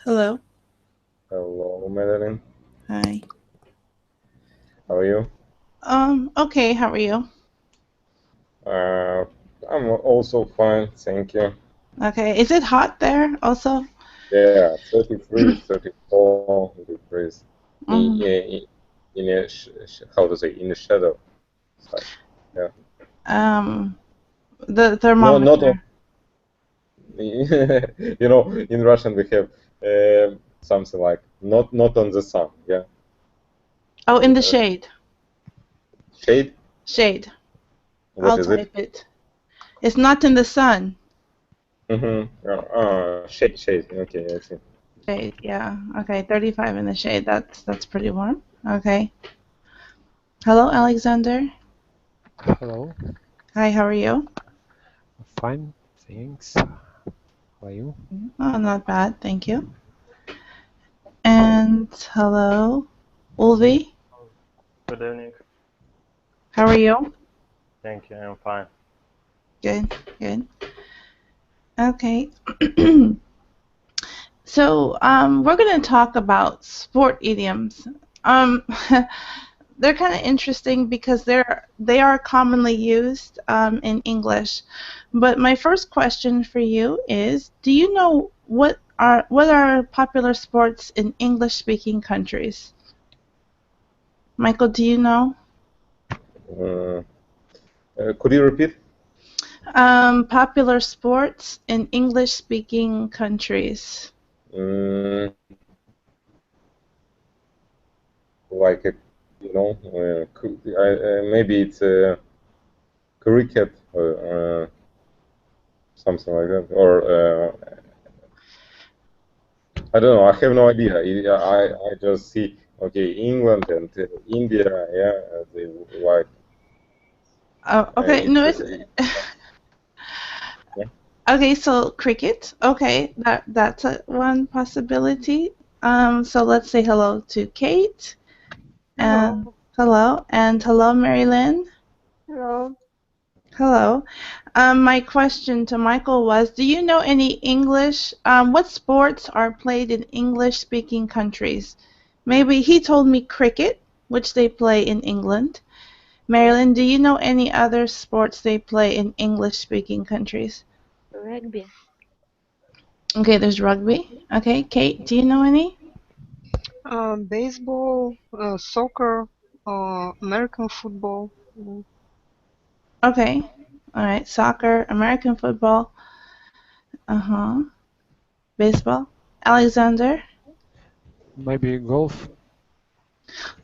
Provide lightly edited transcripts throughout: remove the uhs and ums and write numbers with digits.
Hello. Hello, Madeline. Hi. How are you? Okay, how are you? Uh, I'm also fine, thank you. Okay. Is it hot there also? Yeah, 33, 34 degrees in, Mm, in, in a, how to say, in the shadow side. Yeah. um, the No, not on, thermometer. in Russian we have something like not on the sun. Yeah. Oh, in the Uh, shade. shade? Shade. What I'll is it? type it. It's not in the sun. Mm-hmm. Shade. Okay, I see. Shade, yeah. Okay, 35 in the shade. That's pretty warm. Okay. Hello, Alexander. Hello, Hi, how are you? fine, thanks. How are you? Oh, not bad, thank you. And hello, Ulvi. Good evening. How are you? Thank you. I'm fine. Good, good. Okay. So we're going to talk about sport idioms. Um, they're kind of interesting because they are commonly used in English. But my first question for you is, do you know what are popular sports in English-speaking countries? Michael, do you know? Uh, could you repeat? Popular sports in English-speaking countries. Mm, like a, maybe it's cricket or something like that, or I don't know. I have no idea. I just see England and India. Yeah, they like Oh, okay. it's No, it's yeah. okay, so cricket. Okay, that's one possibility. So let's say hello to Kate and Hello. hello, Mary Lynn. Hello. Hello. My question to Michael was, do you know any English? What sports are played in English-speaking countries? Maybe he told me cricket, which they play in England. Marilyn, do you know any other sports they play in English-speaking countries? Rugby. Okay, there's rugby. Okay, Kate, do you know any? Baseball, soccer, American football. Okay. All right. Soccer, American football, uh-huh. Baseball. Alexander. Maybe golf?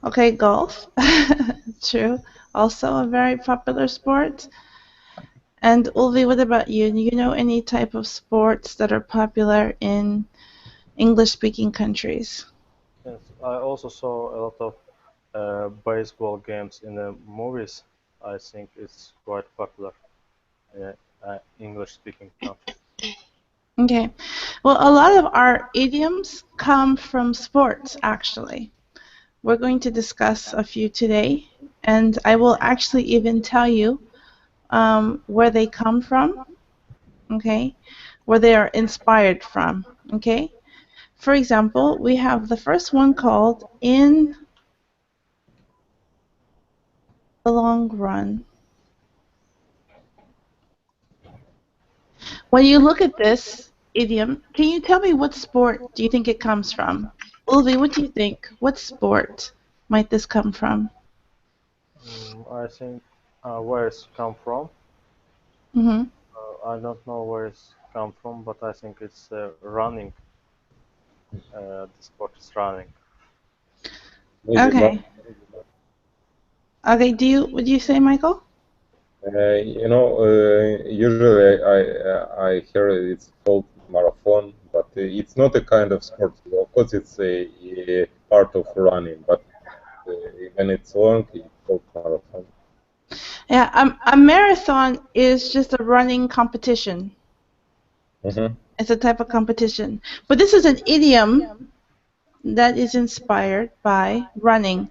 Okay, golf. True. Also a very popular sport. And Ulvi, what about you? Do you know any type of sports that are popular in English-speaking countries? Yes, I also saw a lot of baseball games in the movies. I think it's quite popular in English-speaking countries. Okay. Well, a lot of our idioms come from sports, actually. We're going to discuss a few today, and I will actually even tell you where they come from, okay, where they are inspired from, okay. For example, we have the first one called in the long run. When you look at this idiom, can you tell me what sport do you think it comes from? Ulvi, what do you think? What sport might this come from? I think where it's come from. Hmm. I don't know where it's come from, but I think it's running. The sport is running. Maybe, but Okay. Okay, would you say, Michael? usually I hear it's called marathon, but it's not a kind of sport. Of course, it's a part of running, but uh, when it's long, it's called marathon. Yeah, a marathon is just a running competition. Mm-hmm. It's a type of competition. But this is an idiom that is inspired by running.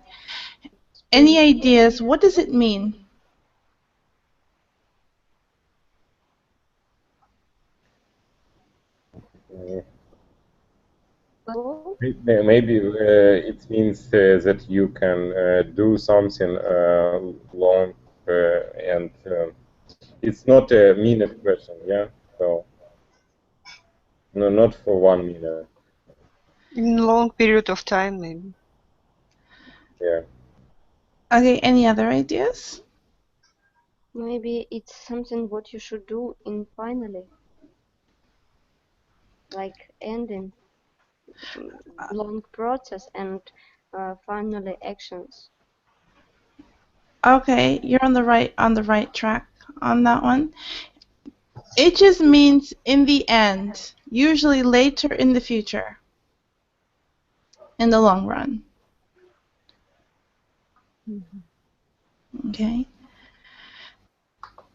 Any ideas? What does it mean? Ball? Maybe it means that you can do something long, and it's not a minute question, yeah? So, no, not for 1 minute, In long period of time, maybe. yeah. Okay, any other ideas? Maybe it's something what you should do in finally, like ending long process and finally actions. Okay, you're on the right track on that one. It just means in the end, usually later in the future, in the long run. Okay?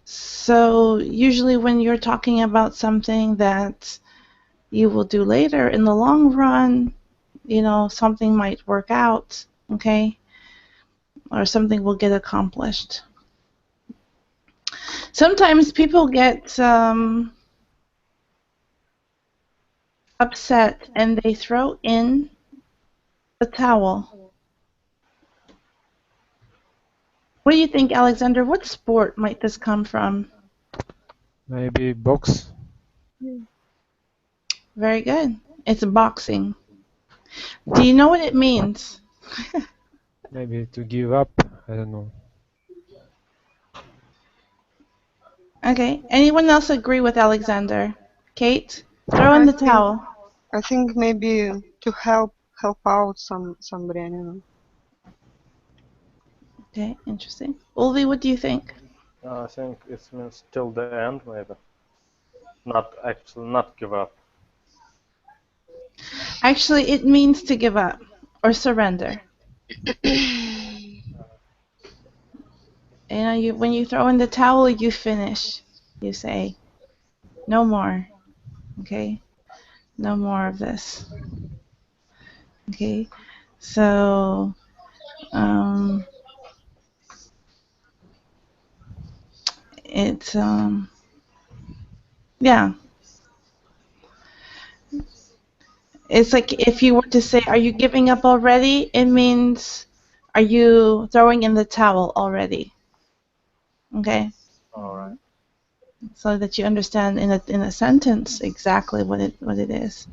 So usually when you're talking about something that you will do later in the long run, something might work out, okay? Or something will get accomplished. Sometimes people get upset and they throw in a towel. What do you think, Alexander? What sport might this come from? Maybe box. Very good. It's boxing. Do you know what it means? Maybe to give up. I don't know. Okay. Anyone else agree with Alexander? Kate, throw in I the think towel. I think maybe to help out somebody. I don't know. Okay, interesting. Ulvi, what do you think? I think it means till the end, maybe. Not actually, not give up. Actually, it means to give up or surrender. When you throw in the towel, you finish. You say, no more. Okay, no more of this. Okay, so um, it's yeah. It's like if you were to say, "Are you giving up already?" It means, "Are you throwing in the towel already?" Okay, All right. so that you understand in a sentence exactly what it is.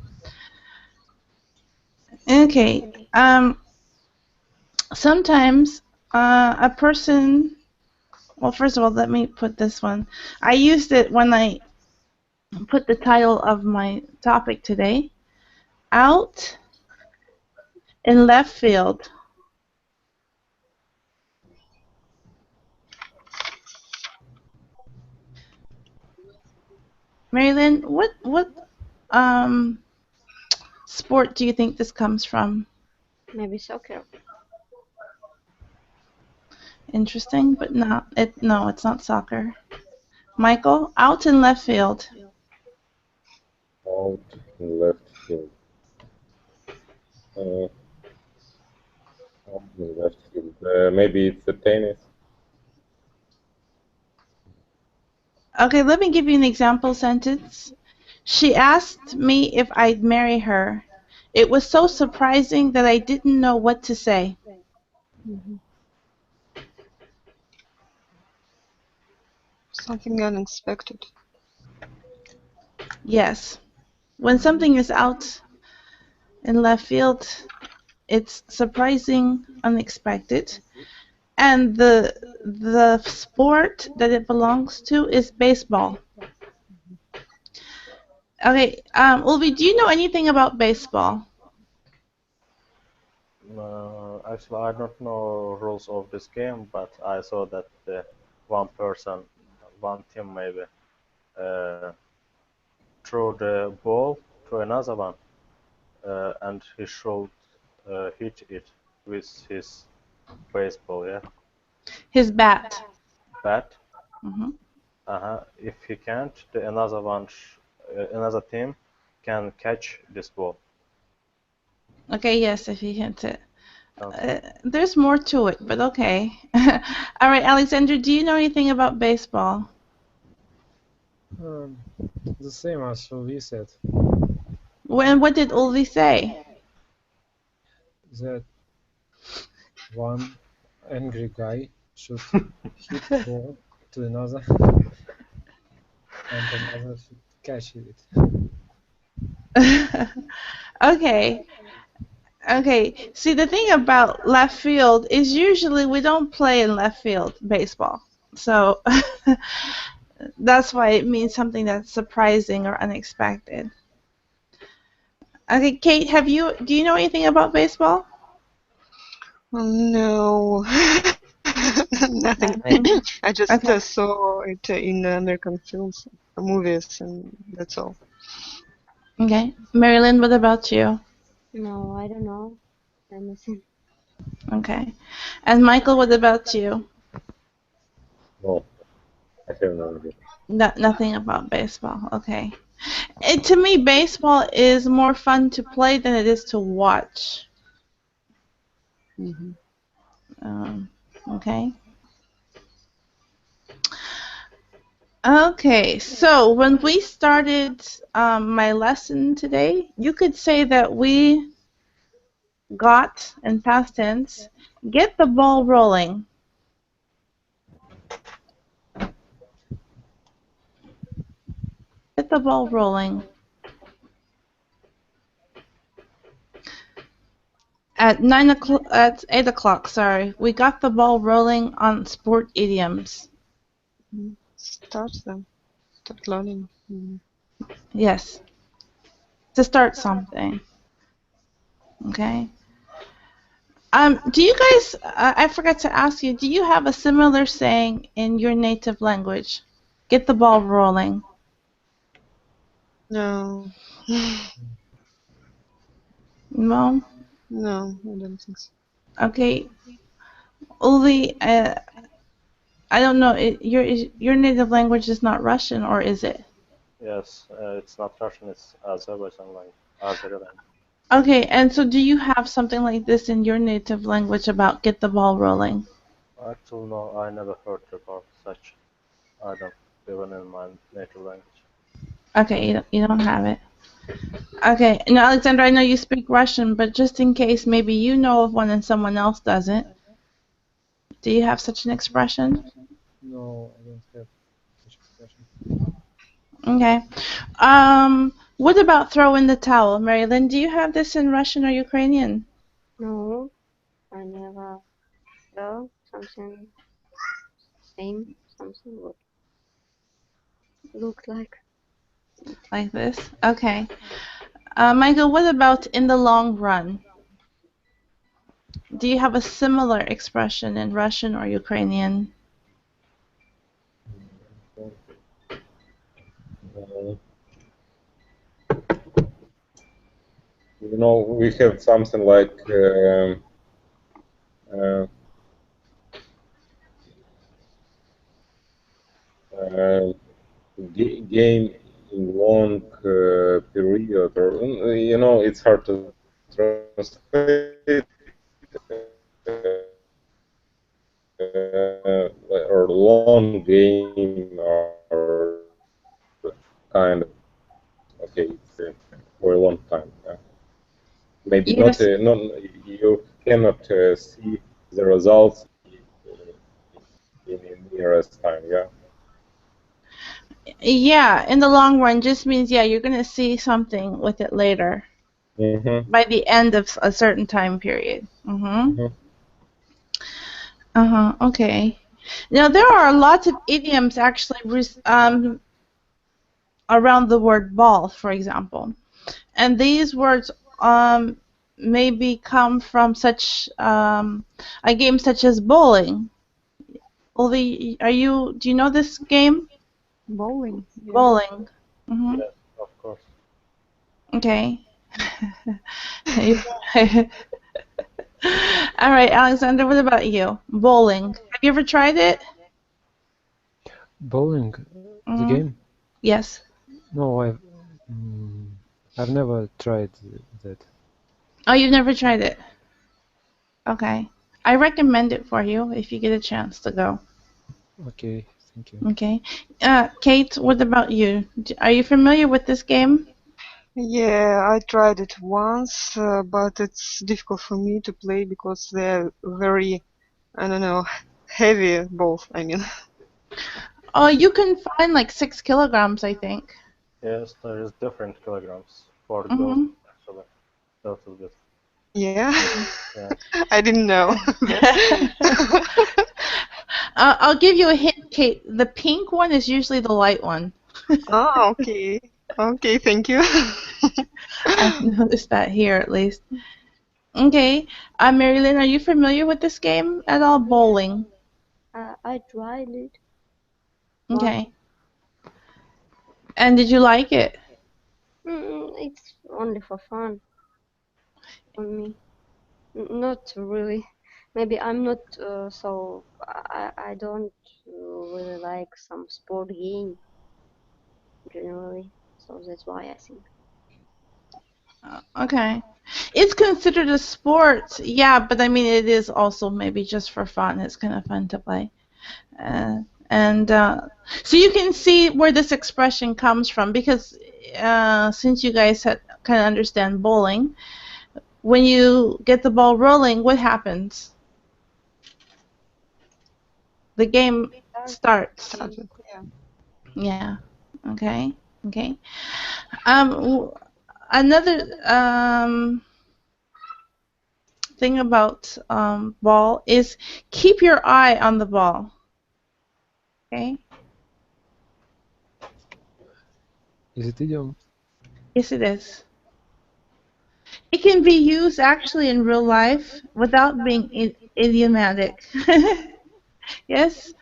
Okay. Sometimes a person. Well, first of all, let me put this one. I used it when I put the title of my topic today. Out in left field. Marilyn, what um sport do you think this comes from? Maybe soccer. Interesting, but not it. No, it's not soccer. Michael, out in left field. Out in left field. Uh, Out in left field. Maybe it's a tennis. Okay, let me give you an example sentence. She asked me if I'd marry her. It was so surprising that I didn't know what to say. Something unexpected. Yes. When something is out in left field, it's surprising, unexpected. And the sport that it belongs to is baseball. Okay, Ulvi, do you know anything about baseball? Actually, I don't know rules of this game, but I saw that one person, one team maybe, uh, threw the ball to another one, and he should hit it with his baseball, yeah, His bat. bat. Hmm. If he can't, the another one, another team can catch this ball. Okay, yes, if he hits it. Okay. There's more to it, but okay. All right, Alexander, do you know anything about baseball? The same as we said. What did Ulvi say? that one angry guy should hit ball to another and another should catch it. Okay. Okay. See, the thing about left field is usually we don't play in left field baseball. So that's why it means something that's surprising or unexpected. Okay, Kate, do you know anything about baseball? Oh, no, nothing. Nothing. I just Okay. saw it in American films, movies, and that's all. Okay. Marilyn, what about you? No, I don't know anything. Okay. And Michael, what about you? No, I have no idea. Nothing about baseball. Okay. To me, baseball is more fun to play than it is to watch. Hmm. Um, okay. Okay. So when we started my lesson today, you could say that we got in past tense, get the ball rolling. Get the ball rolling. At 9 o'clock, at 8 o'clock, sorry, we got the ball rolling on sport idioms. Start them. Start learning. Yes, to start something. Okay. Do you guys? I forgot to ask you. Do you have a similar saying in your native language? Get the ball rolling. No, No. no, I don't think so. Okay. Uli, I don't know. Your native language is not Russian, or is it? Yes, it's not Russian, it's Azerbaijan language. Azeri language. Okay. And so, do you have something like this in your native language about get the ball rolling? Actually, no, I never heard about such item even in my native language. Okay, you don't have it. Okay. Now, Alexander, I know you speak Russian, but just in case maybe you know of one and someone else doesn't, do you have such an expression? No, I don't have such expression. Okay. What about throw in the towel? Marilyn, do you have this in Russian or Ukrainian? No, I never saw something same, something what looked like it. Like this? Okay. Michael, what about in the long run? Do you have a similar expression in Russian or Ukrainian? Uh, we have something like uh, uh, game in long period, or it's hard to translate, or long game, or kind of okay, it's for a long time. Yeah. Maybe not, Yes. you cannot see the results in nearest time. Yeah. Yeah, in the long run just means, yeah, you're going to see something with it later Mm-hmm. by the end of a certain time period. Mm-hmm. Mm-hmm. Uh-huh. Okay. Now, there are lots of idioms actually around the word ball, for example. And these words maybe come from such a game such as bowling. Ulvi, do you know this game? Bowling. Yeah. Bowling. Mm-hmm. Yes, of course. Okay. All right, Alexander, what about you? Bowling. Have you ever tried it? Bowling, the Mm-hmm. game? Yes. No, I've never tried that. Oh, you've never tried it? Okay. I recommend it for you if you get a chance to go. Okay, thank you. Okay. Kate, what about you? Are you familiar with this game? Yeah, I tried it once, but it's difficult for me to play because they're very, I don't know, heavy balls, I mean. Oh, you can find like 6 kilograms, I think. Yes, there is different kilograms for girls Hmm. actually. Little bit. Yeah, Yeah. I didn't know that. I'll give you a hint, Kate. The pink one is usually the light one. Ah, okay. Okay, thank you. I've noticed that here at least. Okay. Marilyn, are you familiar with this game at all? Bowling. I tried it once. Okay. And did you like it? It's only for fun for me. Not really. Maybe I'm not so. I don't really like some sport game generally, so that's why I think. Okay. It's considered a sport, yeah, but I mean, it is also maybe just for fun. It's kind of fun to play. And so you can see where this expression comes from because since you guys kind of understand bowling, when you get the ball rolling, what happens? The game Start starts. game. Started, yeah. Yeah. Okay. Okay. W- Another thing about ball is keep your eye on the ball. Okay. Is it idiom? Yes, it is. It can be used actually in real life without being idiomatic. Yes.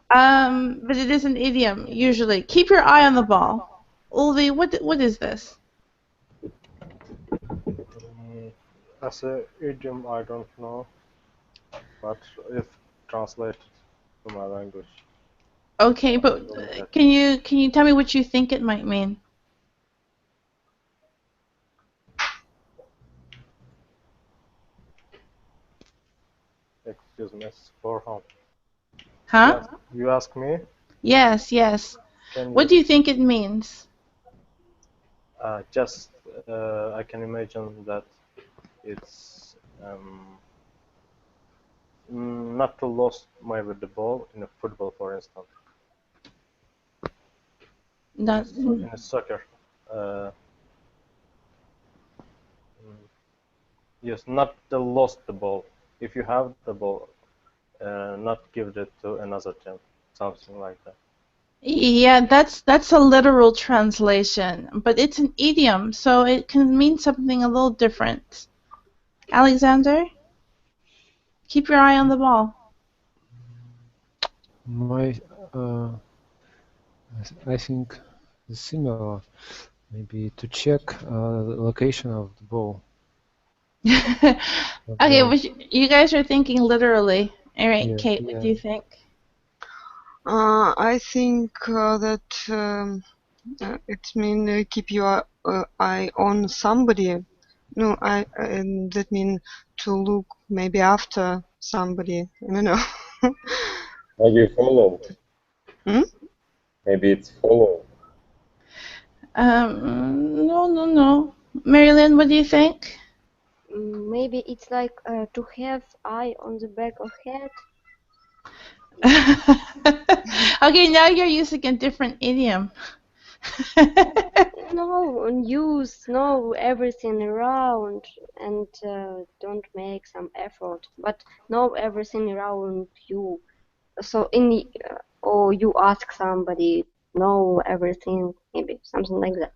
But it is an idiom usually. Keep your eye on the ball. Ulvi, what is this? Mm, as a idiom, I don't know, but if translated to my language, Okay, I but will get. can you tell me what you think it might mean? Excuse me, it's forehand. Huh? You ask me? Yes, yes. Can What you do you think it means? just? I can imagine that it's not to lose maybe the ball in a football, for instance, Not. in a soccer. Uh, mm, yes, not to lose the ball. If you have the ball, not give it to another team, something like that. Yeah, that's a literal translation, but it's an idiom, so it can mean something a little different. Alexander, keep your eye on the ball. My, uh, I think it's similar. Maybe to check the location of the ball. Okay, Of but you guys are thinking literally. All right, yeah, Kate, what do yeah. you think? I think that it mean keep your eye on somebody. No, that mean to look maybe after somebody. I don't know. Maybe follow. Hmm? Maybe it's follow. No, no, no. Marilyn, what do you think? Maybe it's like to have eye on the back of head. Okay, now you're using a different idiom. No, use know everything around and don't make some effort, but know everything around you. So or you ask somebody know everything, maybe something like that.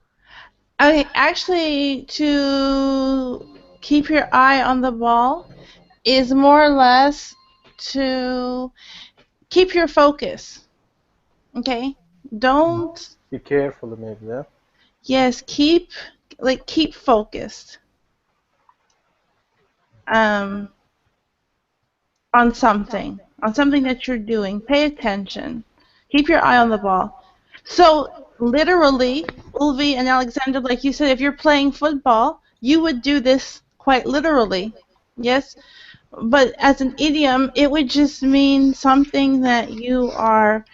Okay, actually, to keep your eye on the ball is more or less to keep your focus. Okay? Don't, Be careful, maybe. Yeah. yes, keep focused um, on something that you're doing. Pay attention. Keep your eye on the ball. So, literally, Ulvi and Alexander, like you said, if you're playing football, you would do this quite literally. Yes? But as an idiom, it would just mean something that you are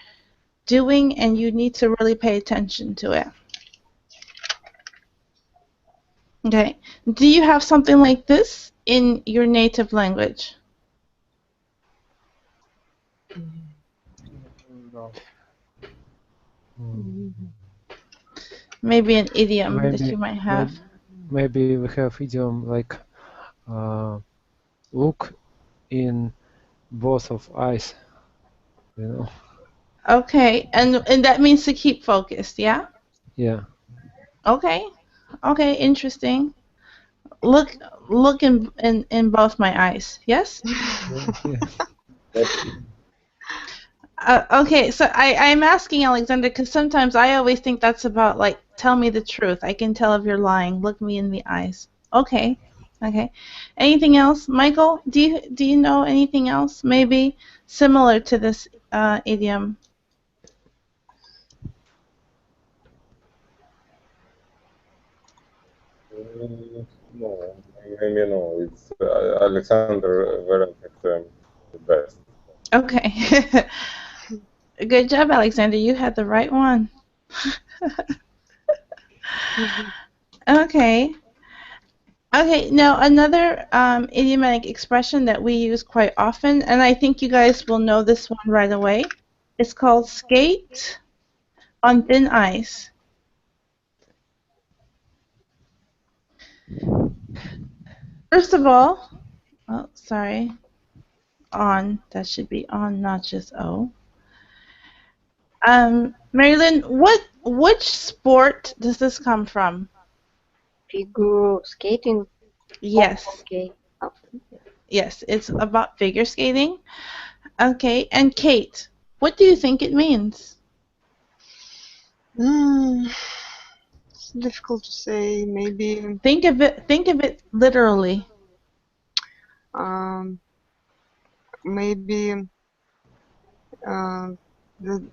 doing and you need to really pay attention to it. Okay. Do you have something like this in your native language? No. Mm, Maybe an idiom that Maybe, you might have. maybe, maybe we have idiom like look in both of eyes, you know? Okay. And that means to keep focused, yeah? Yeah. Okay. Okay, interesting. Look look in both my eyes. Yes? Yeah. Yeah. Yep. Okay, so I'm asking Alexander because sometimes I always think that's about like tell me the truth. I can tell if you're lying. Look me in the eyes. Okay, okay. Anything else, Michael? Do you know anything else maybe similar to this idiom? No, maybe no. It's Alexander weren't the best. Okay. Good job, Alexander. You had the right one. Okay. Okay, now another idiomatic expression that we use quite often, and I think you guys will know this one right away, is called skate on thin ice. First of all, oh, sorry, on, that should be on, not just O. Marilyn, which sport does this come from? Figure skating. Oh, Yes, okay. Oh, yes, it's about figure skating. Okay, and Kate, what do you think it means? Mm, it's difficult to say. Maybe Think of it literally. um, maybe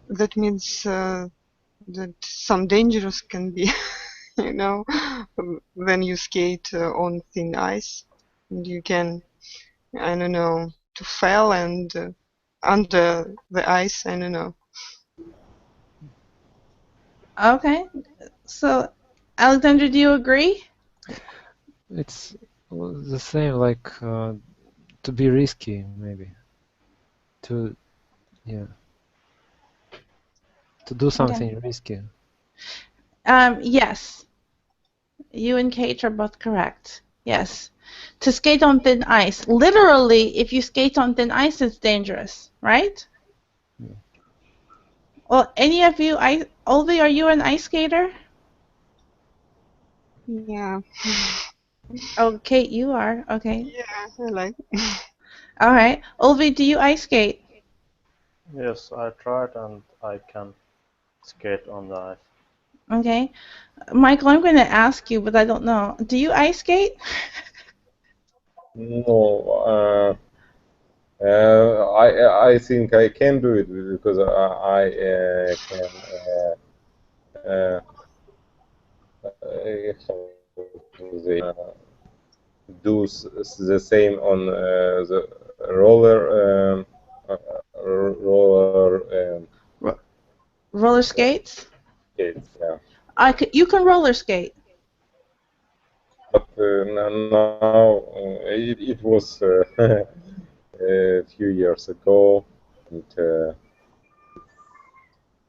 that means that some dangerous can be, you know, when you skate on thin ice, and you can, I don't know, to fall and under the ice. I don't know. Okay, so Alexander, do you agree? It's the same, like to be risky, maybe. To, yeah, to do Okay. something risky. Yes, you and Kate are both correct. Yes. To skate on thin ice. Literally, if you skate on thin ice, it's dangerous, right? Yeah. Well, any of you, Olvi, are you an ice skater? Yeah, Oh, Kate, you are. Okay. yeah, I like. All right. Olvi, do you ice skate? Yes, I tried and I can skate on the ice. Okay. Michael, I'm going to ask you, but I don't know. Do you ice skate? No, I think I can do it because I can how to say, do the same on the roller roller Ro- roller skates? skates. Yeah, You can roller skate. but now it was a few years ago, and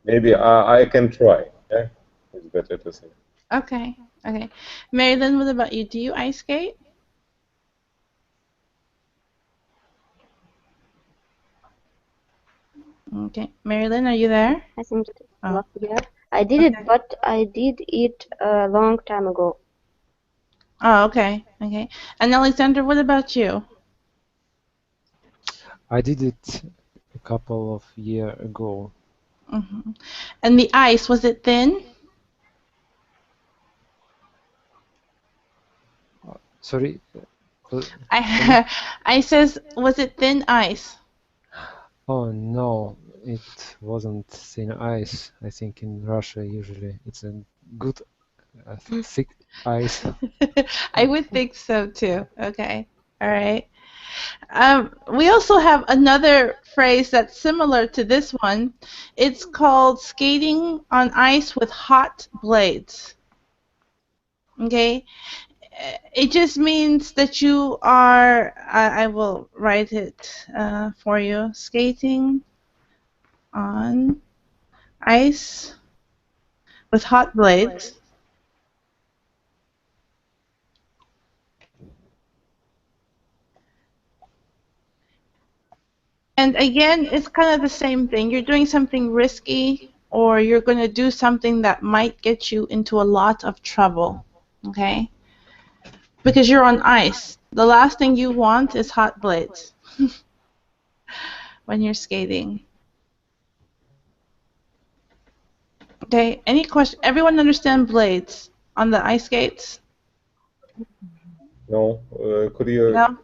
maybe I can try. Yeah, it's better to say. Okay. Okay. Marilyn, what about you? Do you ice skate? Okay. Marilyn, are you there? I think Oh, last year I did it, okay. but I did it a long time ago. Oh, okay. Okay. And Alexander, what about you? I did it a couple of years ago. Hmm. And the ice, was it thin? Sorry, can you? I I says, was it thin ice? Oh no, it wasn't thin ice. I think in Russia usually it's a good thick ice. I would think so too. Okay. All right. We also have another phrase that's similar to this one. It's called skating on ice with hot blades. Okay. It just means that you are, I will write it for you, skating on ice with hot blades. And again, it's kind of the same thing. You're doing something risky, or you're going to do something that might get you into a lot of trouble, okay? Because you're on ice. The last thing you want is hot blades when you're skating. Okay, any question? Everyone understand blades on the ice skates? No, could you? No?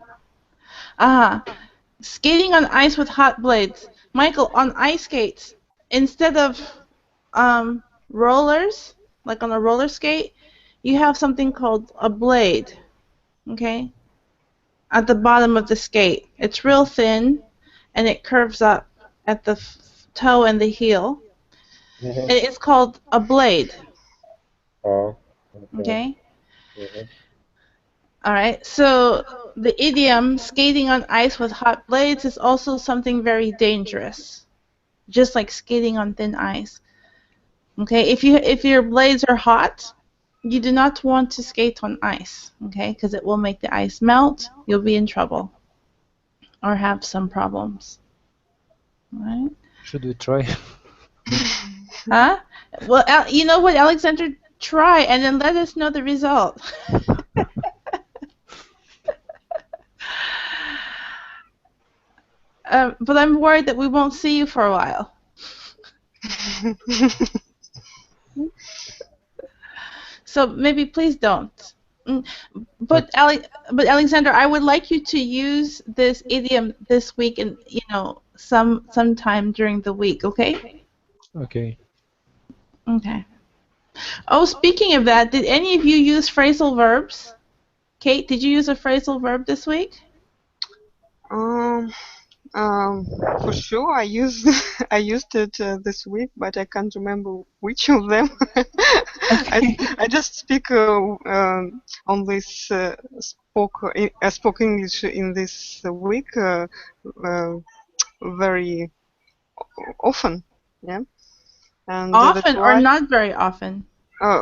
Ah, skating on ice with hot blades. Michael, on ice skates, instead of rollers, like on a roller skate, you have something called a blade, okay, at the bottom of the skate. It's real thin, and it curves up at the toe and the heel. Mhm. And it's called a blade, Ah, okay. okay? Mhm. All right, so the idiom skating on ice with hot blades is also something very dangerous, just like skating on thin ice. Okay, if your blades are hot, you do not want to skate on ice, okay, because it will make the ice melt. You'll be in trouble or have some problems. All right? Should we try? Huh? Well, you know what, Alexander? Try and then let us know the result. But I'm worried that we won't see you for a while. So maybe please don't. Mm, But but Alexander, I would like you to use this idiom this week and sometime during the week, okay? Okay. Okay. Oh, speaking of that, did any of you use phrasal verbs? Kate, did you use a phrasal verb this week? Um, for sure, I used I used it this week, but I can't remember which of them. Okay. I just speak on this spoke English in this week uh, very often, yeah, and that's Often or why not very often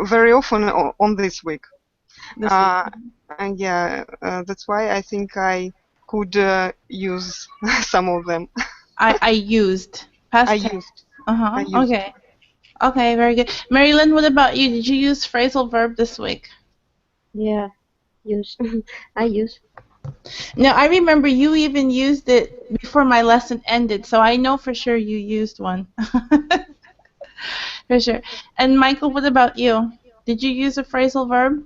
very often on this week. this week? And yeah, that's why I think I could use some of them. I used I past tense. used. I Uh-huh. used. Okay. Okay, very good. Marilyn, what about you? Did you use phrasal verb this week? Yeah, use. I use. Now, I remember you even used it before my lesson ended, so I know for sure you used one. For sure. And Michael, what about you? Did you use a phrasal verb?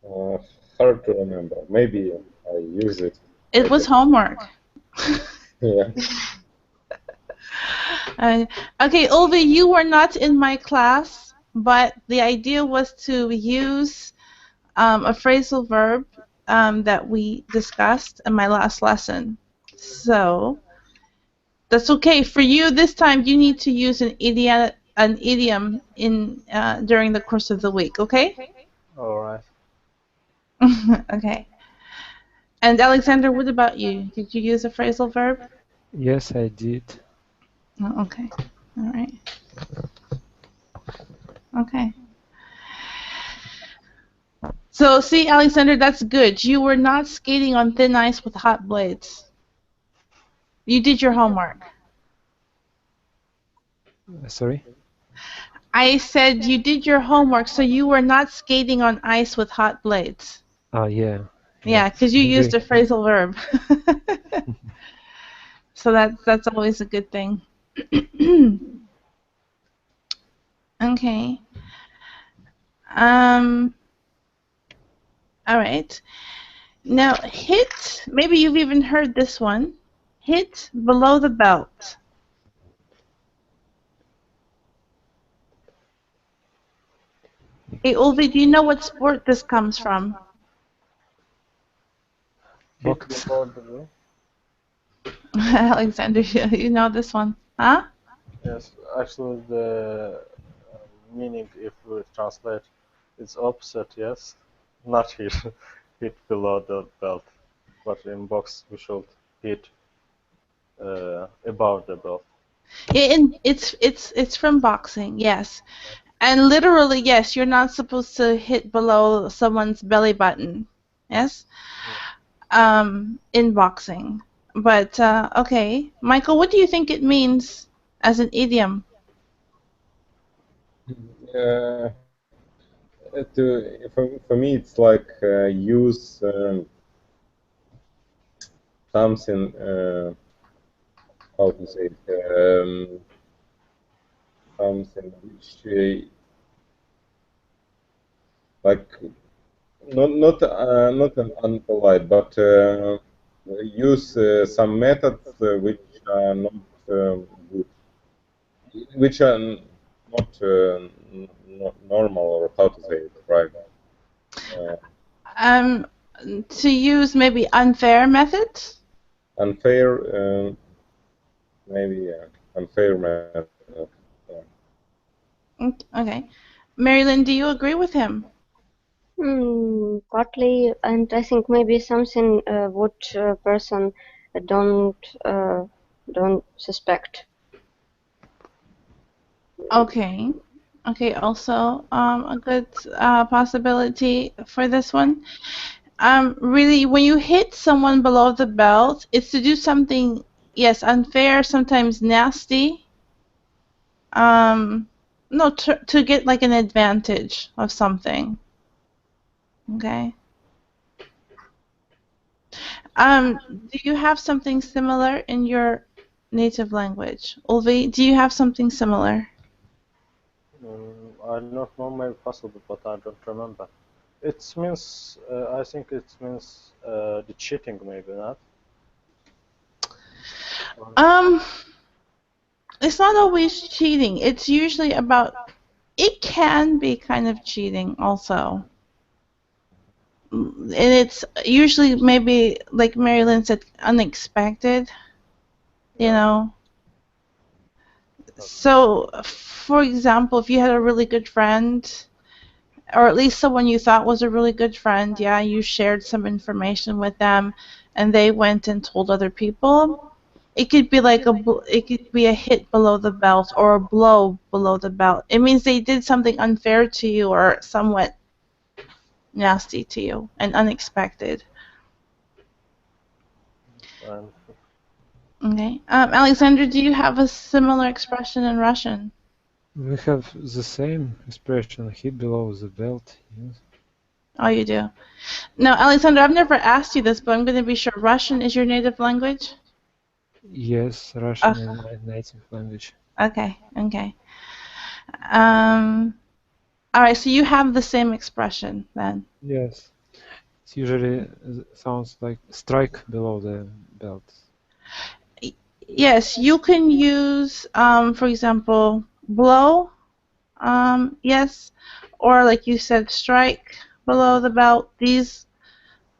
Uh, Hard to remember. Maybe I use it. It was homework. Yeah. Okay, Ulvi, you were not in my class, but the idea was to use a phrasal verb that we discussed in my last lesson. So that's okay. For you this time, you need to use an idiom in during the course of the week. Okay? All right. Okay. And Alexander, what about you? Did you use a phrasal verb? Yes, I did. Oh, okay. All right. Okay. So see, Alexander, that's good. You were not skating on thin ice with hot blades. You did your homework. Sorry? I said you did your homework, so you were not skating on ice with hot blades. Ah, yeah. Yeah, because you used Agree. a phrasal verb. So that's always a good thing. Okay. All right. Now hit. Maybe you've even heard this one. Hit below the belt. Hey, Ulvi, do you know what sport this comes from? Hit Box. below the rim. Alexander, you know this one, huh? Yes, actually, the meaning, if we translate, It's opposite, yes. Not hit, hit below the belt, but in box we should hit above the belt. It's from boxing, yes. And literally, yes, you're not supposed to hit below someone's belly button. Yes? In boxing. But okay. Michael, what do you think it means as an idiom? Uh, for me, it's like use something. How to say it? Something which like not an unpolite, but use some methods which are not good, which are not not normal, or how to say it, right? Uh, Um, to use maybe unfair methods? Unfair, maybe unfair method. Yeah. Okay. Marilyn, do you agree with him? Partly, and I think maybe something what person don't don't suspect. Okay. Okay, also a good possibility for this one. Really, when you hit someone below the belt, it's to do something, yes, unfair, sometimes nasty. No, to get like an advantage of something. Okay. Do you have something similar in your native language? Ulvi, do you have something similar? I don't know, maybe possible, but I don't remember. It means, I think it means the cheating, maybe not. Um, it's not always cheating. It's usually about, it can be kind of cheating also. And it's usually maybe, like Marilyn said, unexpected, you Yeah. know. So, for example, if you had a really good friend, or at least someone you thought was a really good friend, yeah, you shared some information with them, and they went and told other people. It could be like it could be a hit below the belt or a blow below the belt. It means they did something unfair to you or somewhat nasty to you and unexpected. And Okay. Alexander, do you have a similar expression in Russian? We have the same expression, hit below the belt. Yes. Oh, you do. Now, Alexander, I've never asked you this, but I'm going to be sure. Russian is your native language? Yes, Oh, Russian is my native language. okay. Okay. Um, all right. So you have the same expression then. Yes. It usually sounds like strike below the belt. Yes, you can use, for example, blow, yes, or like you said, strike below the belt. These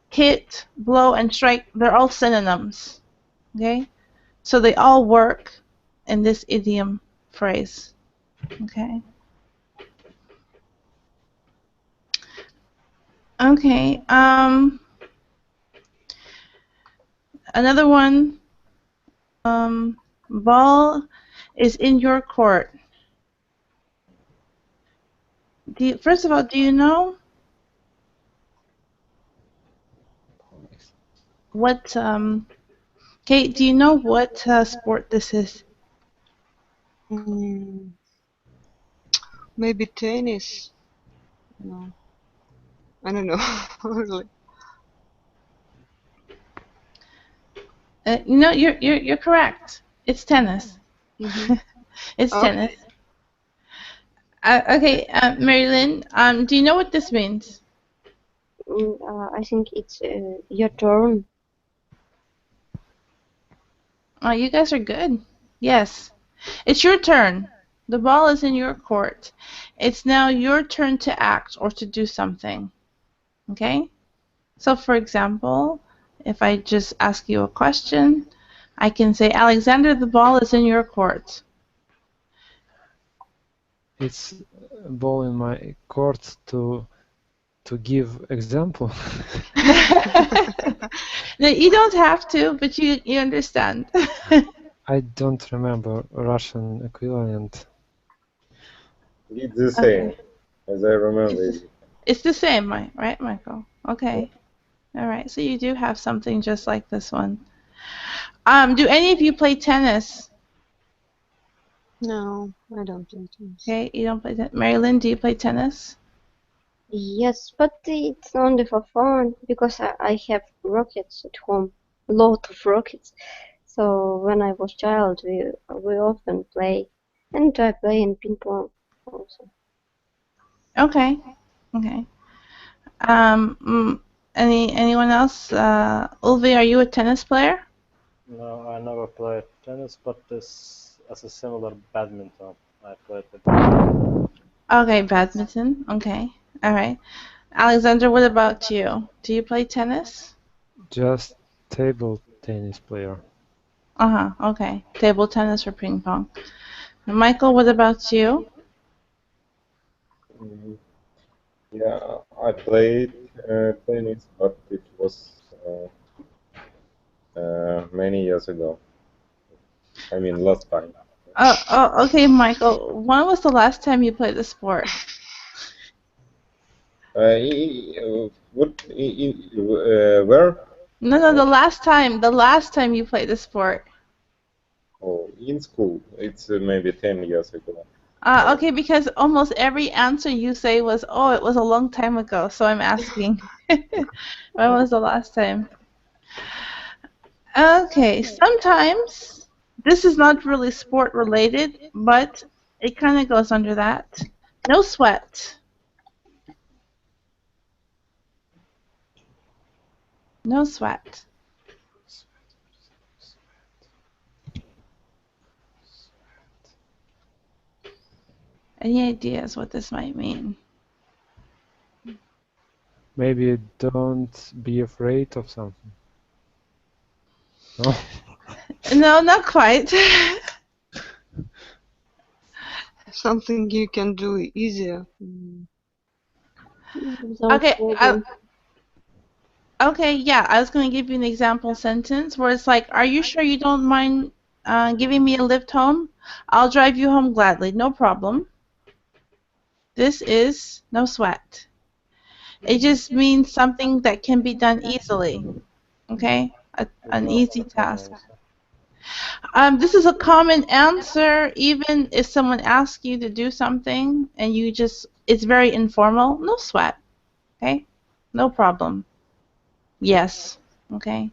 hit, blow, and strike, they're all synonyms, okay? So they all work in this idiom phrase, okay? Okay, another one, ball is in your court. First of all, do you know what, Kate, do you know what sport this is? Mm, maybe tennis. No, I don't know. Really. No, you're correct. It's tennis. Mm-hmm. It's Okay. tennis. Okay, Marilyn, do you know what this means? I think it's your turn. Oh, you guys are good. Yes. It's your turn. The ball is in your court. It's now your turn to act or to do something. Okay? So, for example, if I just ask you a question, I can say, Alexander, the ball is in your court. it's a ball in my court to give example. No, you don't have to, but you understand. I don't remember Russian equivalent. It's the Okay. same, as I remember. It's the same, right, Michael? Okay. All right. So you do have something just like this one. Do any of you play tennis? No, I don't play tennis. Okay, you don't play tennis. Marilyn, do you play tennis? Yes, but it's only for fun because I have rockets at home, a lot of rockets. So when I was child, we often play, and I play in ping pong also. Okay. Okay. Anyone else? Ulvi, are you a tennis player? No, I never played tennis, but this as a similar badminton. I played the badminton. Okay, badminton. Okay. All right. Alexander, what about you? Do you play tennis? Just table tennis player. Uh-huh. Okay. Table tennis or ping pong. And Michael, what about you? Mm, Yeah, I played tennis, but it was many years ago. I mean, last time. Okay, Michael. When was the last time you played a sport? Where? No, the last time you played a sport. Oh, in school. It's maybe 10 years ago. Okay, because almost every answer you say was, oh, it was a long time ago. So I'm asking, when was the last time? Okay, sometimes this is not really sport related, but it kind of goes under that. No sweat. No sweat. Any ideas what this might mean? Maybe don't be afraid of something. No? No, not quite. Something you can do easier. Without Okay, problem. okay, yeah, I was going to give you an example sentence where it's like, are you sure you don't mind giving me a lift home? I'll drive you home gladly, no problem. This is no sweat. It just means something that can be done easily, okay? An No, easy I don't task. understand. This is a common answer, even if someone asks you to do something and it's very informal. No sweat, okay? No problem. Yes, okay?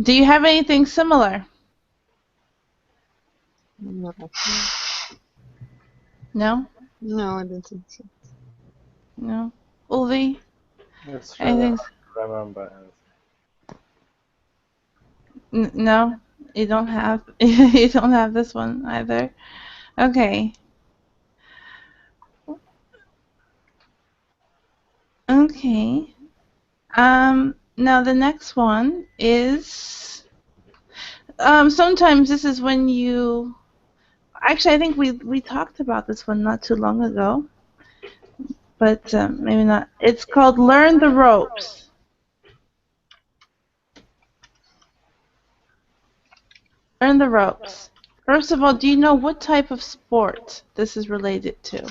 Do you have anything similar? No, No? no, I don't think so. No? Ulvi? It's really Anything? hard to remember No? You don't have you don't have this one either? Okay. Okay. Now the next one is sometimes this is when you actually I think we talked about this one not too long ago, but maybe not. It's called learn the ropes. Learn the ropes. First of all, do you know what type of sport this is related to?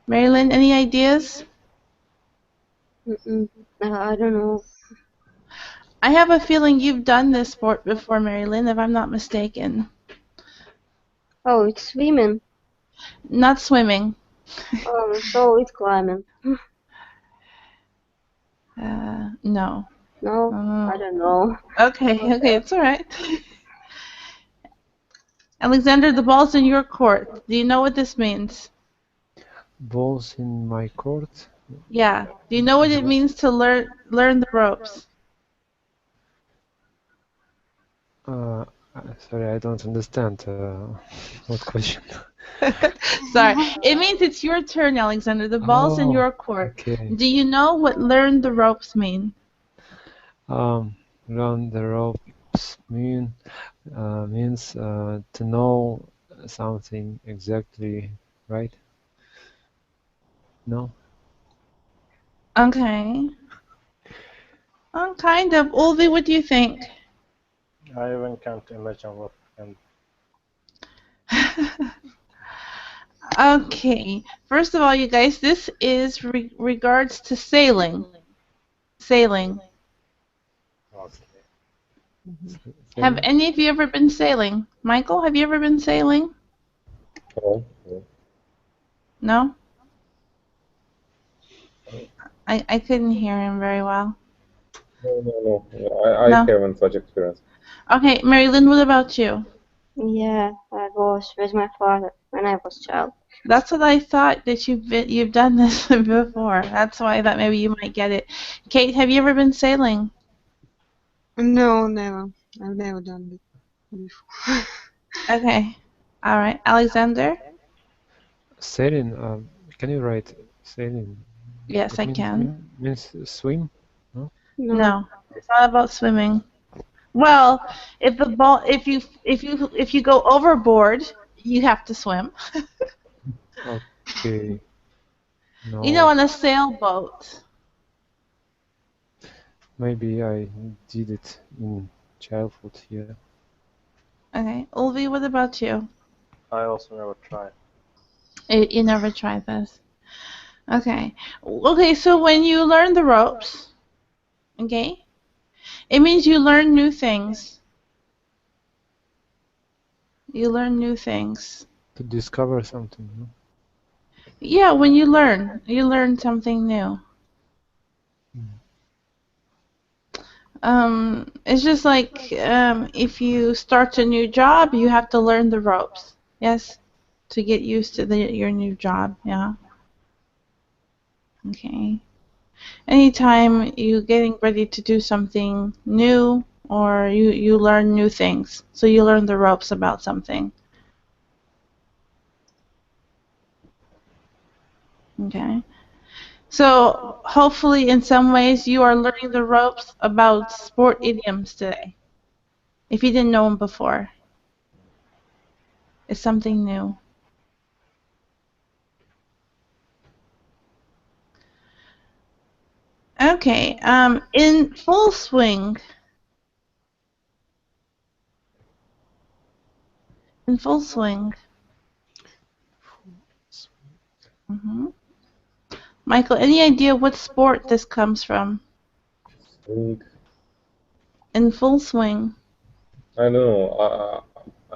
Marilyn, any ideas? I don't know. I have a feeling you've done this sport before, Marilyn, if I'm not mistaken. Oh, it's swimming. Not swimming. So it's climbing. No. No, I don't know. Okay, it's all right. Alexander, the ball's in your court. Do you know what this means? Balls in my court? Yeah. Do you know what it means to learn the ropes? Uh, Sorry, I don't understand what question. Sorry. It means it's your turn, Alexander. The ball's in Oh, your court. okay. Do you know what learn the ropes mean? Run the rope. ropes means to know something exactly, right? No? Okay. Kind of. Ulvi, what do you think? I even can't imagine what can. Okay. First of all, you guys, this is regards to sailing. Sailing. Okay. Mhm. Have Sailing? any of you ever been sailing? Michael, have you ever been sailing? Oh, no, No? no, I couldn't hear him very well. no. I No? haven't such experience. Okay, Marilyn, what about you? Yeah, I was with my father when I was child. That's what I thought that you've done this before. That's why I thought maybe you might get it. Kate, have you ever been sailing? No, never. I've never done it before. Okay. All right. Alexander? Sailing, can you write sailing? Yes, It I means can. swim? No? No, No, it's not about swimming. Well, if the ball, if you go overboard, you have to swim. Okay, You know, no. on a sailboat. Maybe I did it in childhood, yeah. Okay. Ulvi, what about you? I also never tried. You never tried this. Okay. Okay, so when you learn the ropes, okay, it means you learn new things. You learn new things. To discover something, no? Yeah, when you learn something new. Mm. It's just like if you start a new job, you have to learn the ropes. Yes, to get used to your new job. Yeah. Okay. Anytime you're getting ready to do something new or you learn new things. So you learn the ropes about something. Okay. So hopefully in some ways you are learning the ropes about sport idioms today. If you didn't know them before, it's something new. Okay. In full swing. In full swing. hmm Michael, any idea what sport this comes from? Swing. In full swing. I don't know.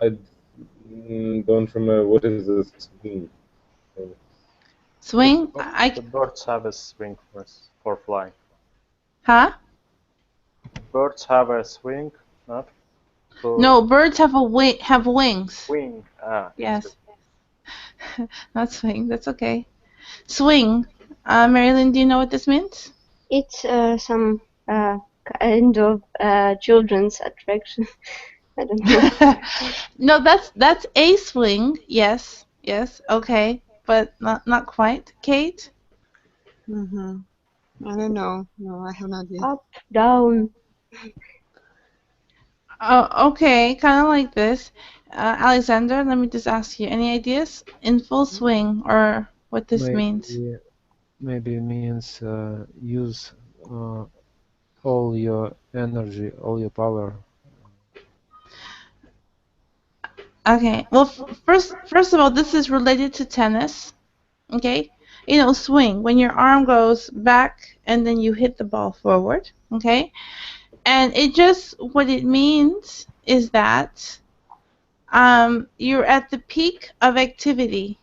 I don't remember what is the swing. The Swing? the birds have a swing for flying. Huh? Birds have a swing, not to No, birds have have wings. wing. Ah, excuse Yes. Not swing. That's okay. Swing. Marilyn, do you know what this means? it's some kind of children's attraction. I don't know. No, that's a swing. Yes. Yes. Okay. But not quite. Kate? Mm-hmm. I don't know. No, I have no idea. Up, down. Oh, okay. Kind of like this. Alexander, let me just ask you. Any ideas? In full swing or what this means? Maybe maybe it means use uh, all your energy, all your power. Okay. Well, first of all, this is related to tennis. Okay. You know, swing when your arm goes back and then you hit the ball forward. Okay. And it just what it means is that you're at the peak of activity.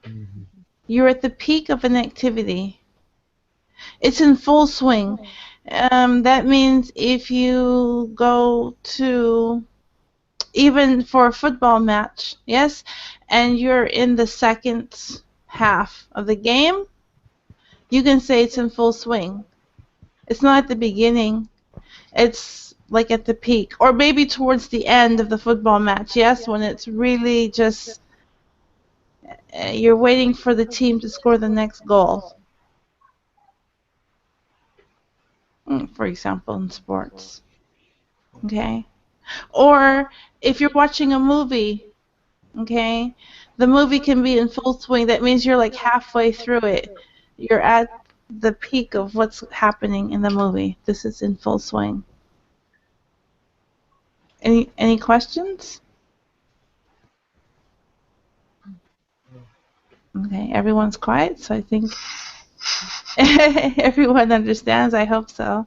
Mhm. You're at the peak of an activity. It's in full swing. That means if you go to even for a football match, yes, and you're in the second half of the game, you can say it's in full swing. It's not at the beginning. It's like at the peak, or maybe towards the end of the football match. Yes, when it's really just you're waiting for the team to score the next goal. for example, in sports. Okay? Or if you're watching a movie, okay, the movie can be in full swing. That means you're like halfway through it. You're at the peak of what's happening in the movie. This is in full swing. Any questions? Okay, everyone's quiet, so I think everyone understands. I hope so.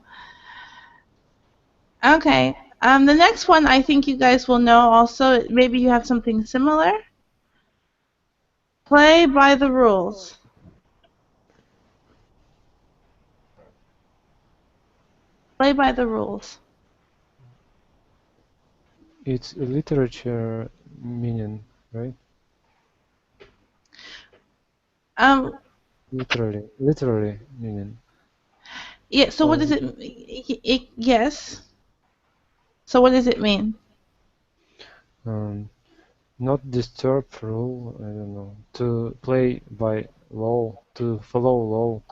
Okay. The next one I think you guys will know also. Maybe you have something similar. Play by the rules. Play by the rules. It's a literature meaning, right? Um. Literally meaning. Yeah. So what does Or it? Yes. So what does it mean? not disturb rule. I don't know. To play by law. To follow law.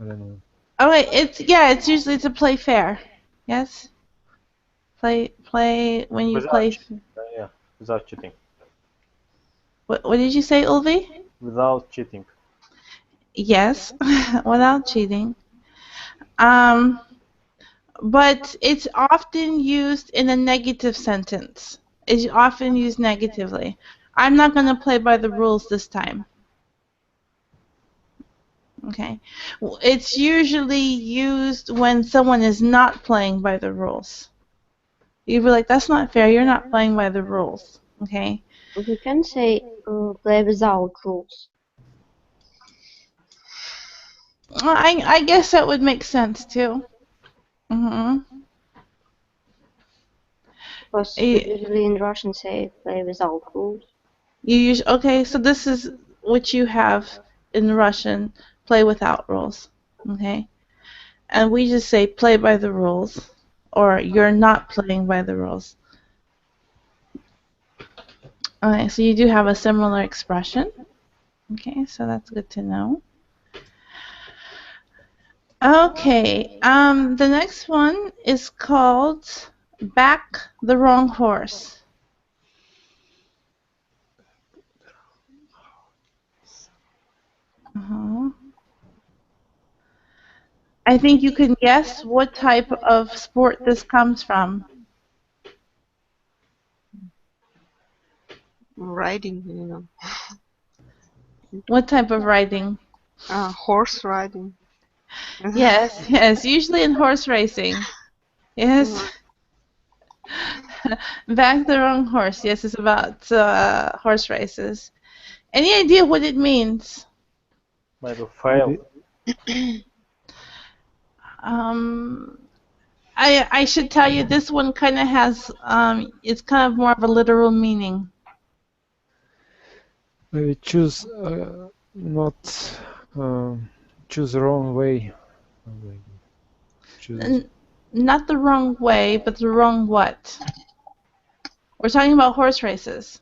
I don't know. Okay. It's usually to play fair. Yes. Play when you Without, play. yeah, without cheating. What did you say, Ulvi? Without cheating. Yes. Without cheating. Um. But it's often used in a negative sentence. It's often used negatively. I'm not going to play by the rules this time. Okay. It's usually used when someone is not playing by the rules. You'd be like, that's not fair. You're not playing by the rules. Okay. We can say play without rules. Well, I guess that would make sense too. Mm-hmm. Because we You, usually in Russian say play without rules. you use okay. So this is what you have in Russian. Play without rules. Okay. And we just say play by the rules, or you're not playing by the rules. Okay, so you do have a similar expression. Okay, so that's good to know. Okay, the next one is called back the wrong horse. Uh-huh. I think you can guess what type of sport this comes from. Riding, you know. What type of riding? Horse riding. Yes, usually in horse racing. Yes. Back the wrong horse. Yes, it's about horse races. Any idea what it means? Maybe fail. Um, I should tell you this one kind of has it's kind of more of a literal meaning. Maybe choose not choose the wrong way. Choose Not the wrong way, but the wrong what? We're talking about horse races.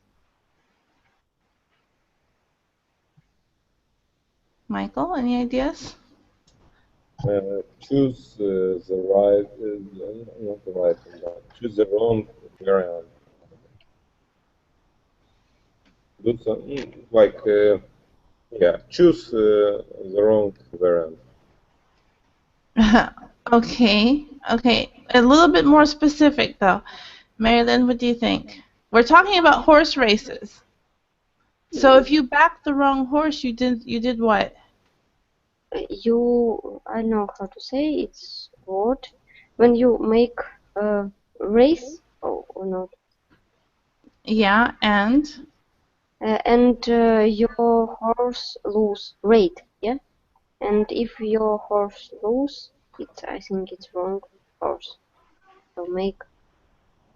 Michael, any ideas? Choose the right, not the right one. Choose the wrong variant. Do some, like, yeah, choose the wrong variant. Okay. A little bit more specific though. Marilyn, what do you think? We're talking about horse races. So if you backed the wrong horse, you did what? I know how to say it's what when you make a race or not, Yeah, and and your horse lose rate, yeah. And if your horse lose, I think it's wrong horse. So make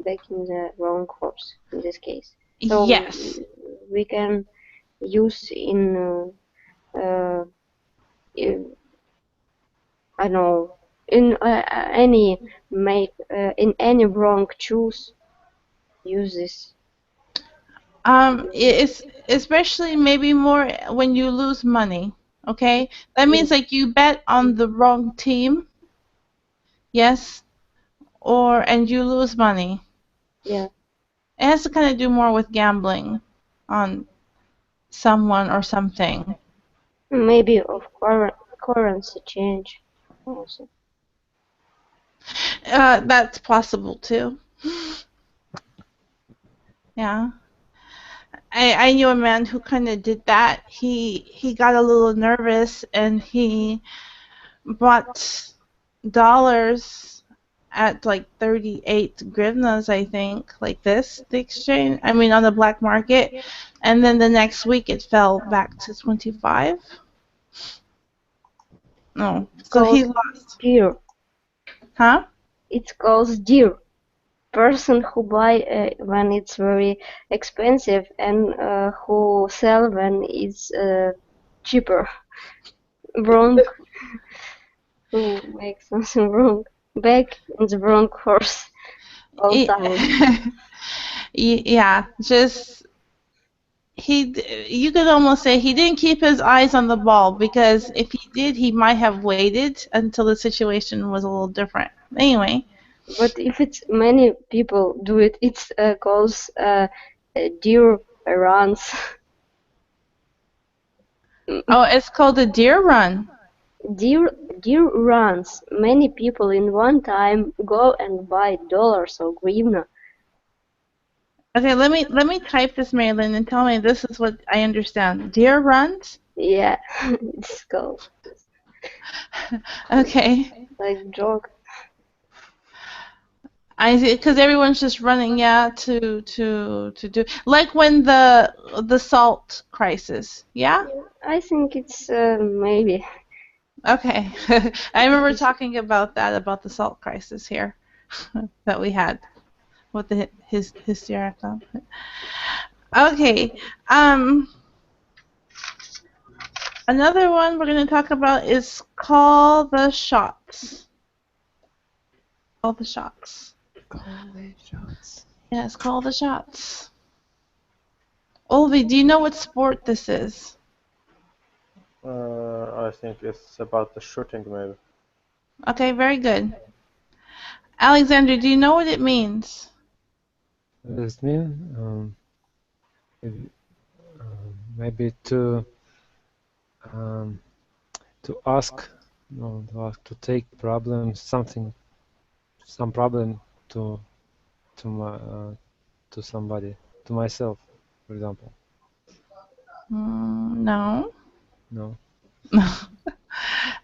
backing the wrong horse in this case. So yes. we can use in I know in any make in any wrong choose use this. It's especially maybe more when you lose money. Okay, that means like you bet on the wrong team. Yes, and you lose money. Yeah, It has to kind of do more with gambling on someone or something. maybe of currency change also. That's possible too. Yeah. I knew a man who kind of did that. He got a little nervous and he bought dollars at like 38 grivnas, I think, like this, the exchange. I mean, on the black market. And then the next week it fell back to 25. No. It So he goes lost. dear. Huh? It goes dear. Person who buy when it's very expensive and who sell when it's cheaper. Wrong. Who makes something wrong? Back in the wrong horse all time. Yeah, just you could almost say he didn't keep his eyes on the ball, because if he did, he might have waited until the situation was a little different. Anyway, But if it's many people do it, it's calls deer runs. oh, it's called a deer run. Deer runs. Many people in one time go and buy dollars or grivna. Okay, let me type this, Marilyn, and tell me this is what I understand. Deer runs. Yeah, it's called Okay, like joke. I see, because everyone's just running, yeah, to do like when the salt crisis, yeah. I think it's maybe. Okay. I remember talking about that, about the salt crisis here that we had with his hysterical. Okay. Um, Another one we're going to talk about is call the shots. Call the shots. Call the shots. Yes, call the shots. Olvi, do you know what sport this is? I think it's about the shooting, maybe. Okay, very good. Alexander, do you know what it means? What does it mean? Maybe, maybe um, to ask, no, to take problems, some problem to to somebody, to myself, for example. No. No.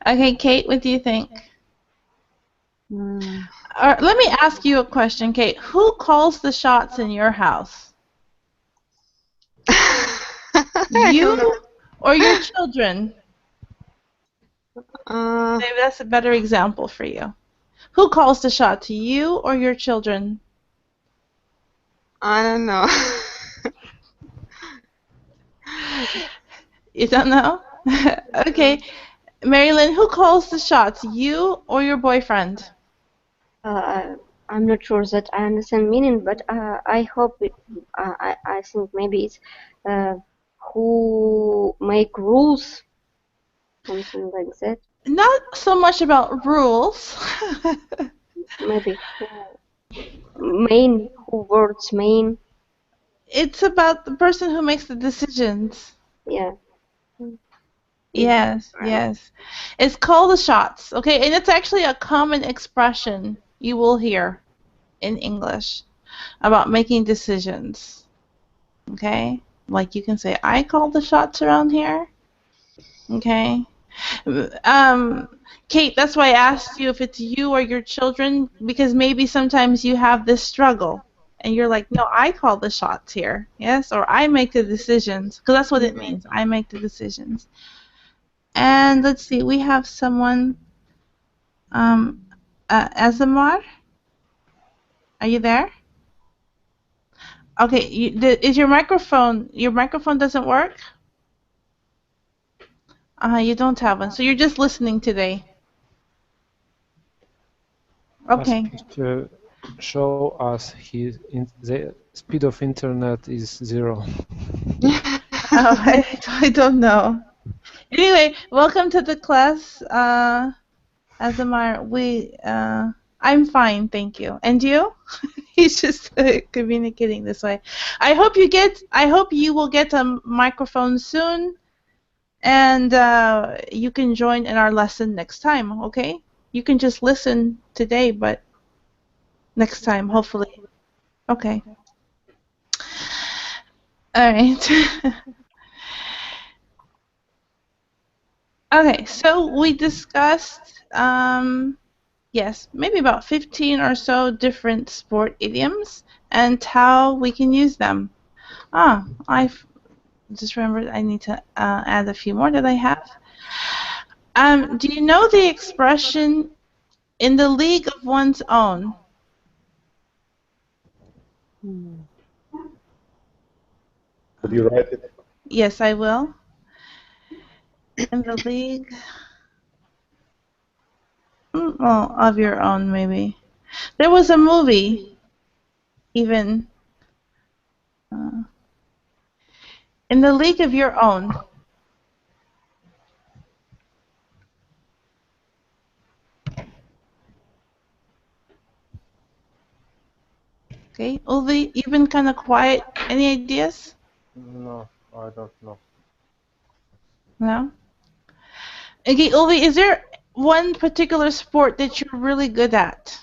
Okay, Kate, what do you think? Mm. Let me ask you a question, Kate. Who calls the shots in your house? I don't know. You or your children? Maybe that's a better example for you. Who calls the shots, you or your children? I don't know. You don't know? Okay. Marilyn, who calls the shots, you or your boyfriend? I'm not sure that I understand meaning, but I hope it, I think maybe it's who make rules, something like that. Not so much about rules. Maybe who words main. It's about the person who makes the decisions. Yeah. Yes, yes. It's call the shots, okay? And it's actually a common expression you will hear in English about making decisions, okay? Like you can say, I call the shots around here, okay? Um, Kate, that's why I asked you if it's you or your children, because maybe sometimes you have this struggle and you're like, no, I call the shots here, yes? Or I make the decisions, because that's what it means. I make the decisions. And let's see, we have someone, Azamar, are you there? Okay, is your microphone doesn't work? You don't have one, so you're just listening today. Ask Okay. picture show us the speed of internet is 0. Oh, I don't know. Anyway, welcome to the class. Asamar, I'm fine, thank you. And you? He's just communicating this way. I hope you will get a microphone soon, and you can join in our lesson next time. Okay? You can just listen today, but next time, hopefully. Okay. All right. Okay, so we discussed, yes, maybe about 15 or so different sport idioms and how we can use them. I've just remembered I need to add a few more that I have. Do you know the expression in the league of one's own? Could you write it? Yes, I will. In the league, well, of your own, maybe. There was a movie, even. Uh, in the league of your own. Okay, Ulvi, you've been kind of quiet. Any ideas? No, I don't know. No? Okay, Ulvi, is there one particular sport that you're really good at?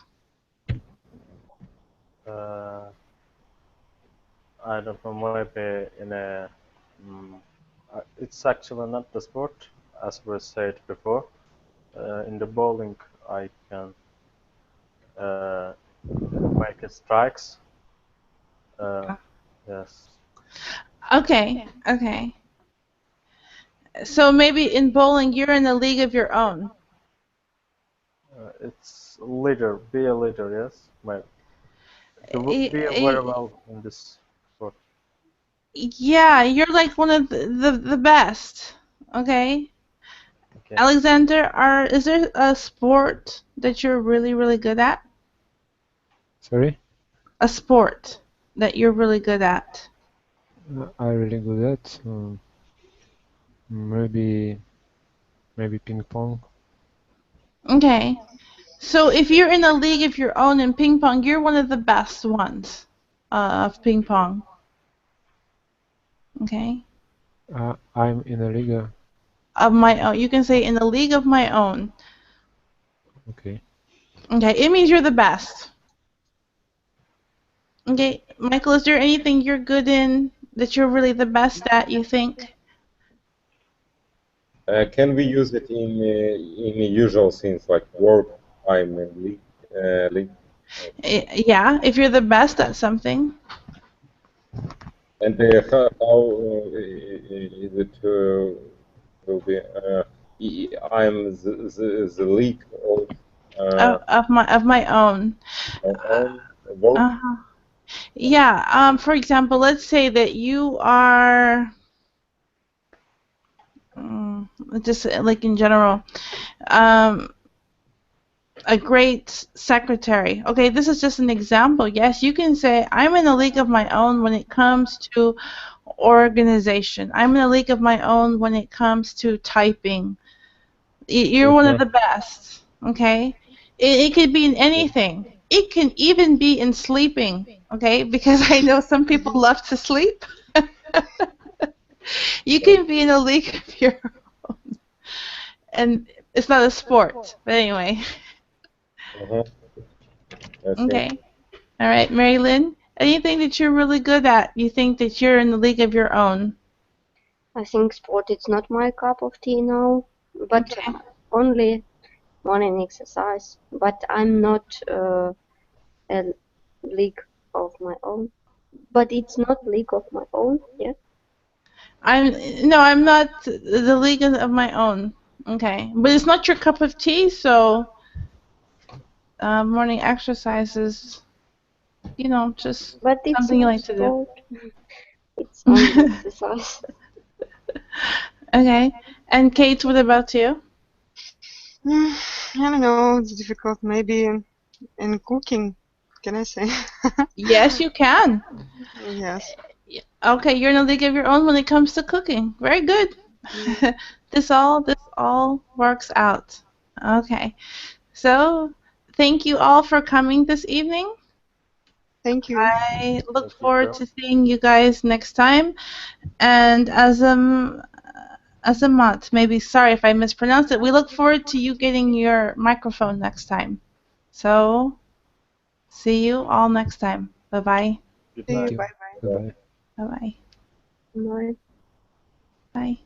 Uh, I don't know. Maybe in a. Mm, it's actually not the sport, as we said before. In the bowling, I can uh, make strikes. Uh, yes. Okay, okay. So maybe in bowling, you're in a league of your own. It's leader. Be a leader. Yes. Maybe. Be very Eh, well in this sport. Yeah, you're like one of the best. Okay. Okay. Alexander, is there a sport that you're really, really good at? Sorry? A sport that you're really good at? I really good at maybe ping pong. Okay. So if you're in a league of your own in ping pong, you're one of the best ones of ping pong. Okay. I'm in a league. Of my own. You can say in a league of my own. Okay. Okay. It means you're the best. Okay. Michael, is there anything you're good in that you're really the best at, you think? Can we use it in a usual sense like work? I'm in league. League. Yeah, if you're the best at something. And how is it will be? I'm the league of Of my own. my own work. Uh-huh. Yeah. For example, let's say that you are just like in general, um, a great secretary. Okay, this is just an example. Yes, you can say I'm in a league of my own when it comes to organization. I'm in a league of my own when it comes to typing. You're one of Mhm. the best. Okay, it could be in anything. It can even be in sleeping. Okay, because I know some people love to sleep. You can be in a league of your own, and it's not a sport. But anyway, Mhm. That's right. okay. All right, Mary Lynn, anything that you're really good at, you think that you're in the league of your own? I think sport is not my cup of tea now, but Okay. only morning exercise. But I'm not a league of my own. But it's not league of my own, yeah. I'm no, I'm not the league of my own. Okay, but it's not your cup of tea, so morning exercise is, just But it's something you not like to sport. It's only do. exercise. Okay. And Kate, what about you? I don't know. It's difficult. Maybe in cooking. Can I say? Yes, you can. Yes. Okay, you're in a league of your own when it comes to cooking. Very good. Mm. This all works out. Okay. So, thank you all for coming this evening. Thank you. I look Thank you forward too. to seeing you guys next time. And as a mod, maybe sorry if I mispronounced it. We look forward to you getting your microphone next time. So, see you all next time. Bye-bye. Good See Thank you. night. you. Bye bye. Bye bye. Bye-bye. My Bye.